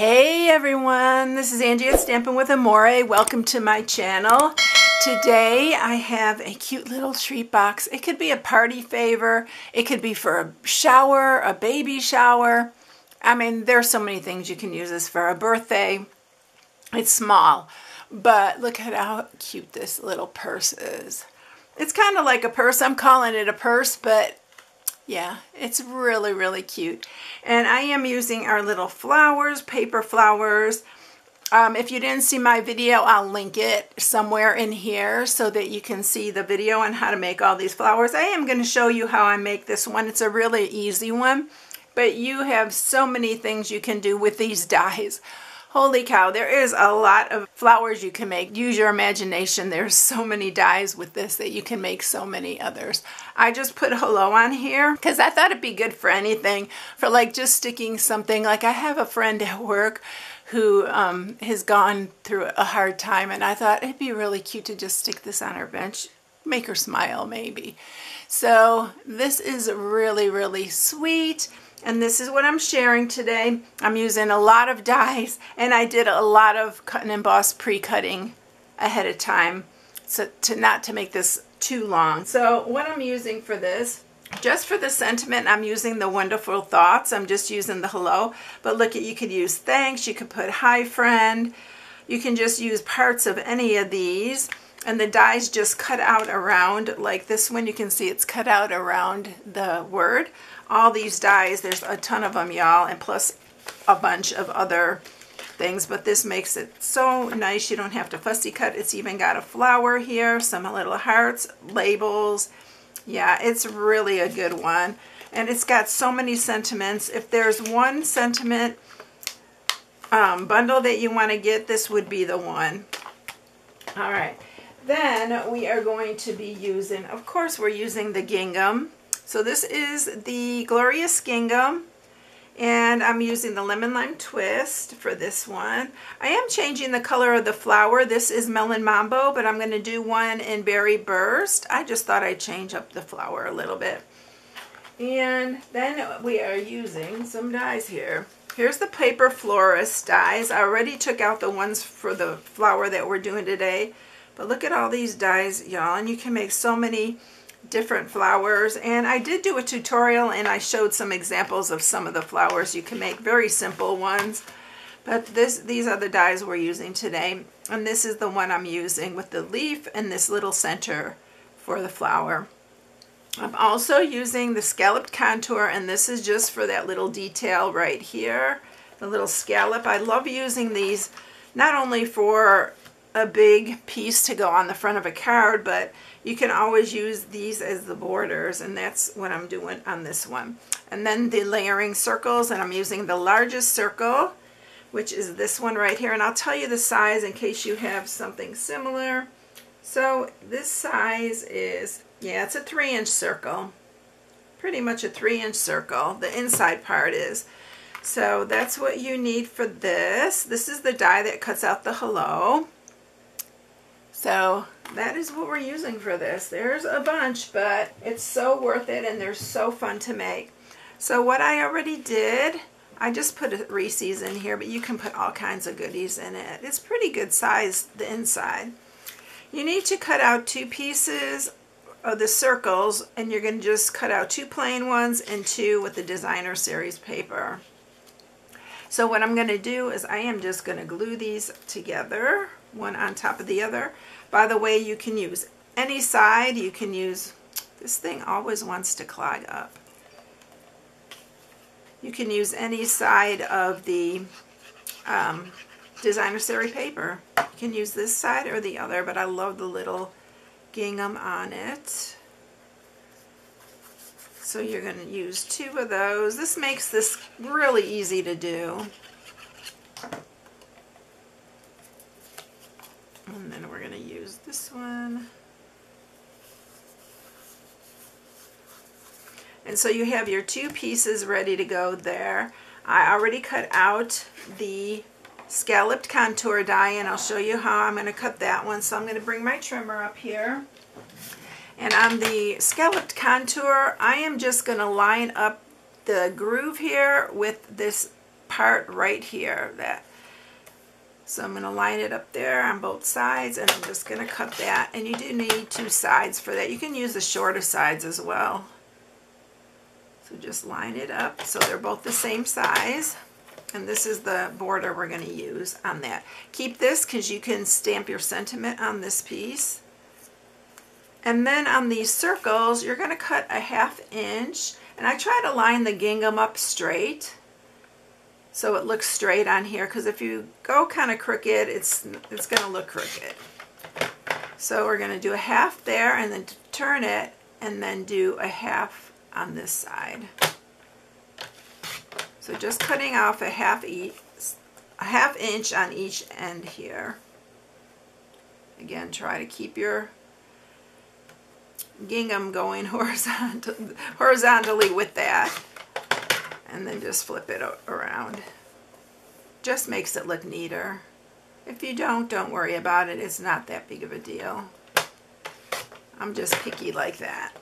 Hey everyone, this is Angie at Stampin' with Amore. Welcome to my channel. Today I have a cute little treat box. It could be a party favor. It could be for a shower, a baby shower. I mean, there's so many things you can use this for. A birthday. It's small, but look at how cute this little purse is. It's kind of like a purse. I'm calling it a purse, but yeah, it's really, really cute. And I am using our little flowers, paper flowers. If you didn't see my video, I'll link it somewhere in here so that you can see the video on how to make all these flowers. I am going to show you how I make this one. It's a really easy one, but you have so many things you can do with these dies. Holy cow, there is a lot of flowers you can make. Use your imagination. There's so many dies with this that you can make so many others. I just put hello on here because I thought it'd be good for anything, for like just sticking something. Like I have a friend at work who has gone through a hard time, and I thought it'd be really cute to just stick this on her bench, make her smile maybe. So this is really, really sweet. And this is what I'm sharing today. I'm using a lot of dies, and I did a lot of cut and emboss pre-cutting ahead of time, so not to make this too long. So what I'm using for this, just for the sentiment, I'm using the wonderful thoughts. I'm just using the hello. But look, you could use thanks. You could put hi friend. You can just use parts of any of these. And the dies just cut out around, like this one, you can see it's cut out around the word. All these dies, there's a ton of them, y'all, and plus a bunch of other things, but this makes it so nice. You don't have to fussy cut. It's even got a flower here, some little hearts, labels. Yeah, it's really a good one. And it's got so many sentiments. If there's one sentiment bundle that you want to get, this would be the one. All right. Then we are going to be using, of course, we're using the gingham. So this is the Glorious Gingham, and I'm using the Lemon Lime Twist for this one. I am changing the color of the flower. This is Melon Mambo, but I'm going to do one in Berry Burst. I just thought I'd change up the flower a little bit. And then we are using some dies here. Here's the Paper Florist dies. I already took out the ones for the flower that we're doing today. But look at all these dies, y'all, and you can make so many different flowers. And I did do a tutorial, and I showed some examples of some of the flowers you can make, very simple ones. But these are the dies we're using today, and this is the one I'm using with the leaf and this little center for the flower. I'm also using the scalloped contour, and this is just for that little detail right here, the little scallop. I love using these not only for a big piece to go on the front of a card, but you can always use these as the borders, and that's what I'm doing on this one. And then the layering circles, and I'm using the largest circle, which is this one right here, and I'll tell you the size in case you have something similar. So this size is, yeah, it's a 3-inch circle, pretty much a 3-inch circle, the inside part is. So that's what you need for this. This is the die that cuts out the hello. So that is what we're using for this. There's a bunch, but it's so worth it, and they're so fun to make. So what I already did, I just put a Reese's in here, but you can put all kinds of goodies in it. It's pretty good size, the inside. You need to cut out 2 pieces of the circles, and you're going to just cut out 2 plain ones and 2 with the Designer Series paper. So what I'm going to do is I am just going to glue these together, one on top of the other. By the way, you can use any side. You can use, this thing always wants to clog up. You can use any side of the Designer Series paper. You can use this side or the other, but I love the little gingham on it. So you're going to use 2 of those. This makes this really easy to do. And then we're going to use this one. And so you have your 2 pieces ready to go there. I already cut out the scalloped contour die, and I'll show you how I'm going to cut that one. So I'm going to bring my trimmer up here. And on the scalloped contour, I am just going to line up the groove here with this part right here. So I'm going to line it up there on both sides, and I'm just going to cut that. And you do need 2 sides for that. You can use the shorter sides as well. So just line it up so they're both the same size. And this is the border we're going to use on that. Keep this because you can stamp your sentiment on this piece. And then on these circles, you're going to cut a 1/2 inch. And I try to line the gingham up straight so it looks straight on here, because if you go kind of crooked, it's going to look crooked. So we're going to do a 1/2 there, and then turn it, and then do a 1/2 on this side. So just cutting off a 1/2 inch on each end here. Again, try to keep your gingham going horizontally with that. And then just flip it around. Just makes it look neater. If you don't worry about it. It's not that big of a deal. I'm just picky like that.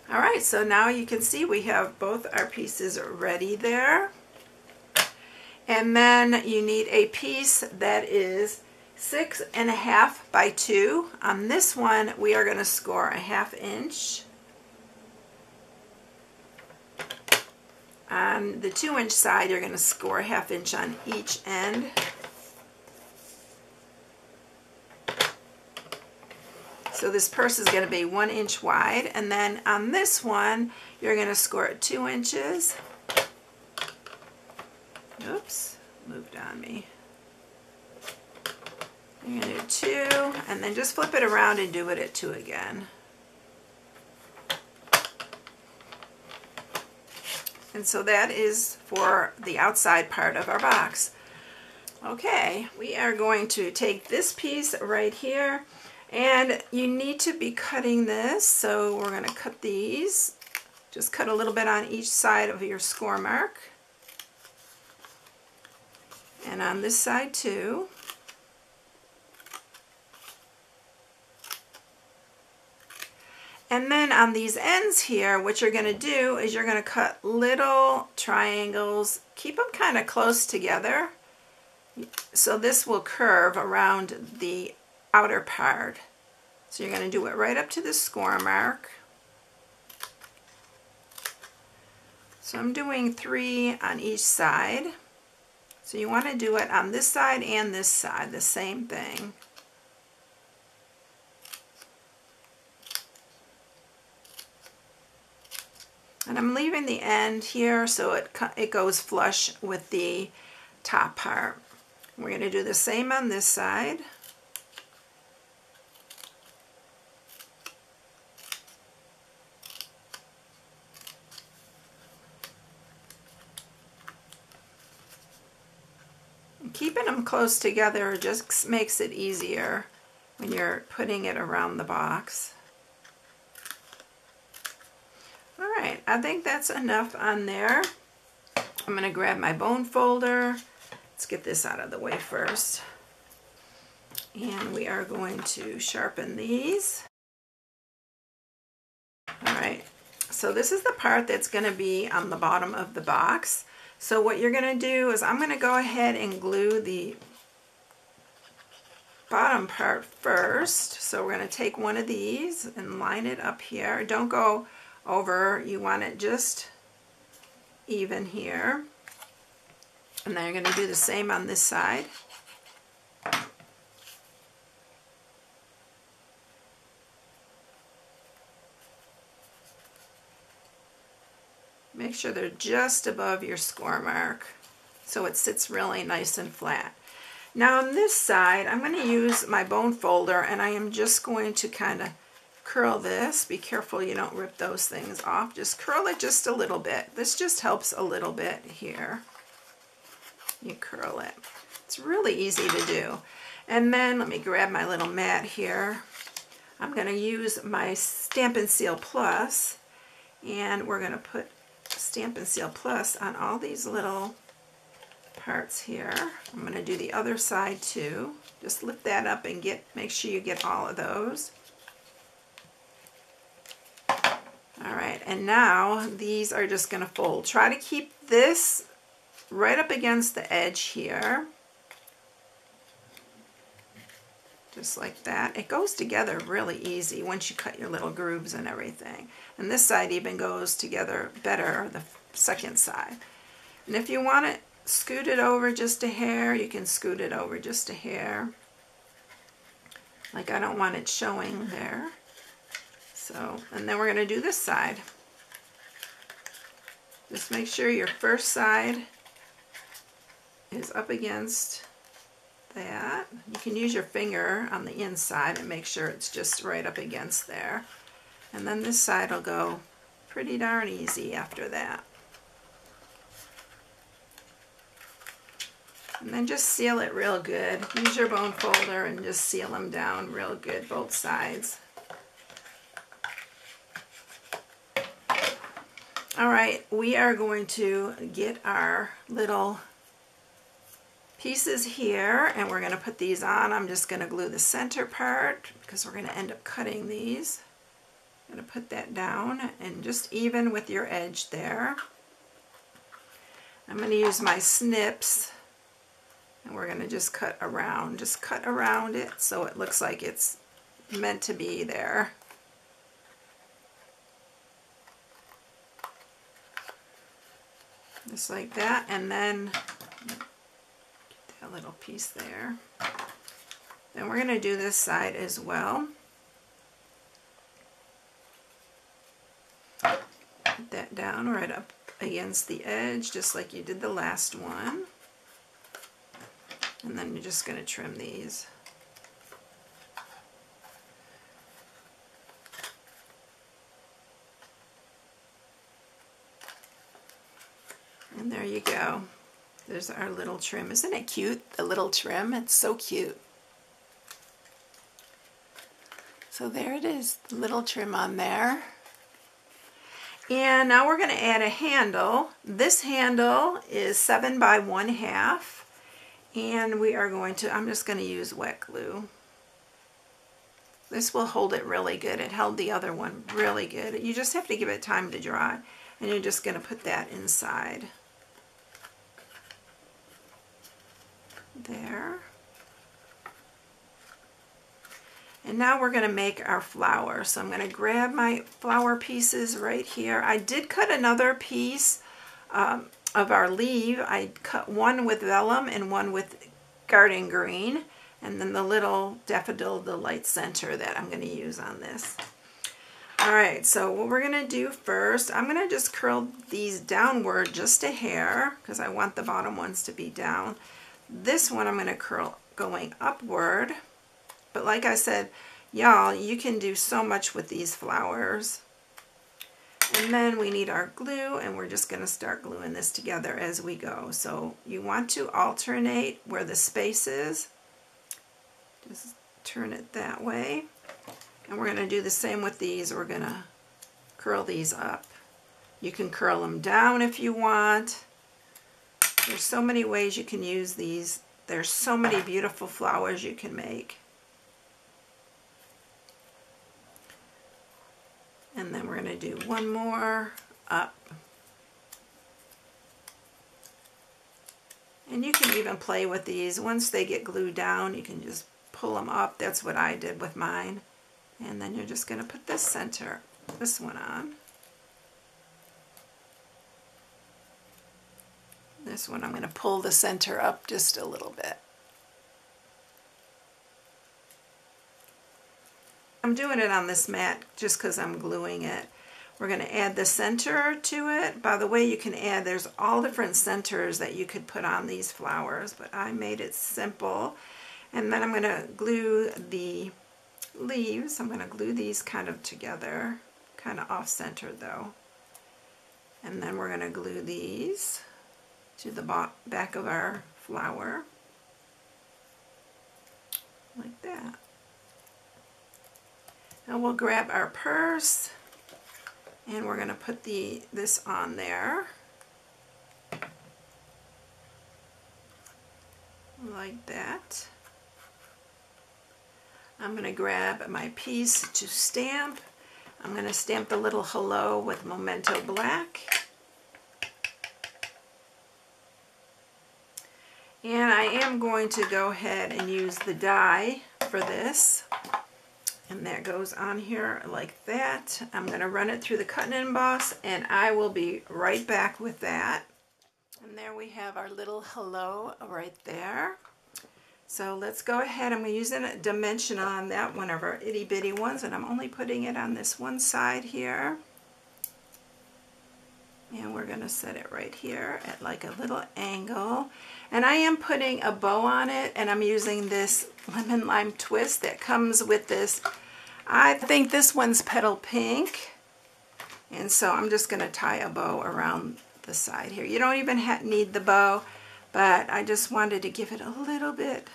Alright, so now you can see we have both our pieces ready there. And then you need a piece that is 6.5 by 2. On this one, we are going to score a 1/2 inch. On the 2-inch side, you're going to score a 1/2 inch on each end. So this purse is going to be 1 inch wide, and then on this one, you're going to score it 2 inches. Oops, moved on me. You're going to do 2, and then just flip it around and do it at 2 again. And so that is for the outside part of our box. Okay, we are going to take this piece right here, and you need to be cutting this, so we're going to cut these. Just cut a little bit on each side of your score mark. And on this side too. And then on these ends here, what you're going to do is you're going to cut little triangles. Keep them kind of close together. So this will curve around the outer part. So you're going to do it right up to the score mark. So I'm doing 3 on each side. So you want to do it on this side and this side, the same thing. And I'm leaving the end here so it goes flush with the top part. We're going to do the same on this side. And keeping them close together just makes it easier when you're putting it around the box. Alright, I think that's enough on there. I'm going to grab my bone folder. Let's get this out of the way first. And we are going to sharpen these. Alright, so this is the part that's going to be on the bottom of the box. So what you're going to do is I'm going to go ahead and glue the bottom part first. So we're going to take one of these and line it up here. Don't go over, you want it just even here. And then you're going to do the same on this side. Make sure they're just above your score mark so it sits really nice and flat. Now on this side, I'm going to use my bone folder, and I am just going to kind of curl this. Be careful you don't rip those things off. Just curl it just a little bit. This just helps a little bit here. You curl it. It's really easy to do. And then let me grab my little mat here. I'm going to use my Stampin' Seal Plus, and we're going to put Stampin' Seal Plus on all these little parts here. I'm going to do the other side too. Just lift that up and make sure you get all of those. Alright, and now these are just going to fold. Try to keep this right up against the edge here. Just like that. It goes together really easy once you cut your little grooves and everything. And this side even goes together better, the second side. And if you want it scooted over just a hair, you can scoot it over just a hair. Like I don't want it showing there. So, and then we're going to do this side. Just make sure your first side is up against that. You can use your finger on the inside and make sure it's just right up against there. And then this side will go pretty darn easy after that. And then just seal it real good. Use your bone folder and just seal them down real good, both sides. All right, we are going to get our little pieces here, and we're going to put these on. I'm just going to glue the center part because we're going to end up cutting these. I'm going to put that down and just even with your edge there. I'm going to use my snips, and we're going to just cut around it so it looks like it's meant to be there. Just like that, and then a little piece there. Then we're going to do this side as well. Put that down right up against the edge, just like you did the last one. And then you're just going to trim these. And there you go. There's our little trim. Isn't it cute, the little trim? It's so cute. So there it is, the little trim on there. And now we're going to add a handle. This handle is 7 by 1/2. And we are going to, I'm just going to use wet glue. This will hold it really good. It held the other one really good. You just have to give it time to dry. And you're just going to put that inside. There. And now we're going to make our flower. So I'm going to grab my flower pieces right here. I did cut another piece of our leaf. I cut one with vellum and one with garden green. And then the little daffodil, the light center that I'm going to use on this. Alright, so what we're going to do first, I'm going to just curl these downward just a hair because I want the bottom ones to be down. This one I'm going to curl going upward, but like I said, y'all, you can do so much with these flowers. And then we need our glue, and we're just going to start gluing this together as we go. So you want to alternate where the space is. Just turn it that way. And we're going to do the same with these. We're going to curl these up. You can curl them down if you want. There's so many ways you can use these. There's so many beautiful flowers you can make. And then we're going to do one more up. And you can even play with these. Once they get glued down, you can just pull them up. That's what I did with mine. And then you're just going to put this one on. This one I'm going to pull the center up just a little bit. I'm doing it on this mat just because I'm gluing it. We're going to add the center to it. By the way, you can add, there's all different centers that you could put on these flowers, but I made it simple. And then I'm going to glue the leaves. I'm going to glue these kind of together, kind of off-center though. And then we're going to glue these to the back of our flower, like that. Now we'll grab our purse, and we're going to put this on there, like that. I'm going to grab my piece to stamp. I'm going to stamp the little hello with Memento Black. And I am going to go ahead and use the die for this. And that goes on here like that. I'm going to run it through the cut and emboss, and I will be right back with that. And there we have our little hello right there. So let's go ahead. I'm using a dimension on that one of our itty bitty ones, and I'm only putting it on this one side here. And we're going to set it right here at like a little angle. And I am putting a bow on it, and I'm using this lemon lime twist that comes with this. I think this one's petal pink. And so I'm just going to tie a bow around the side here. You don't even need the bow, but I just wanted to give it a little bit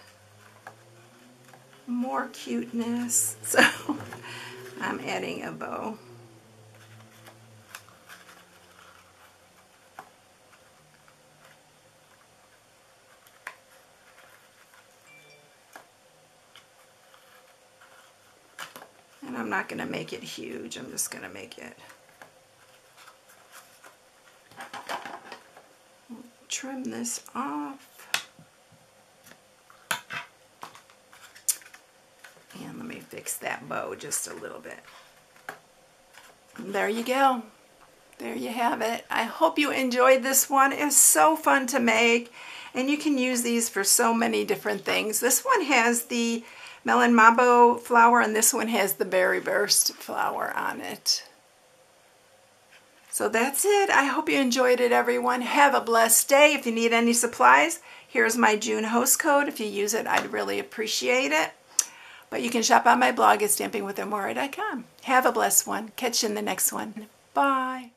more cuteness. So I'm adding a bow. And I'm not going to make it huge. I'm just going to make it. Trim this off. And let me fix that bow just a little bit. And there you go. There you have it. I hope you enjoyed this one. It was so fun to make. And you can use these for so many different things. This one has the melon mambo flower, and this one has the berry burst flower on it. So that's it. I hope you enjoyed it, everyone. Have a blessed day. If you need any supplies, here's my June host code. If you use it, I'd really appreciate it. But you can shop on my blog at StampingWithAmore.com. Have a blessed one. Catch you in the next one. Bye.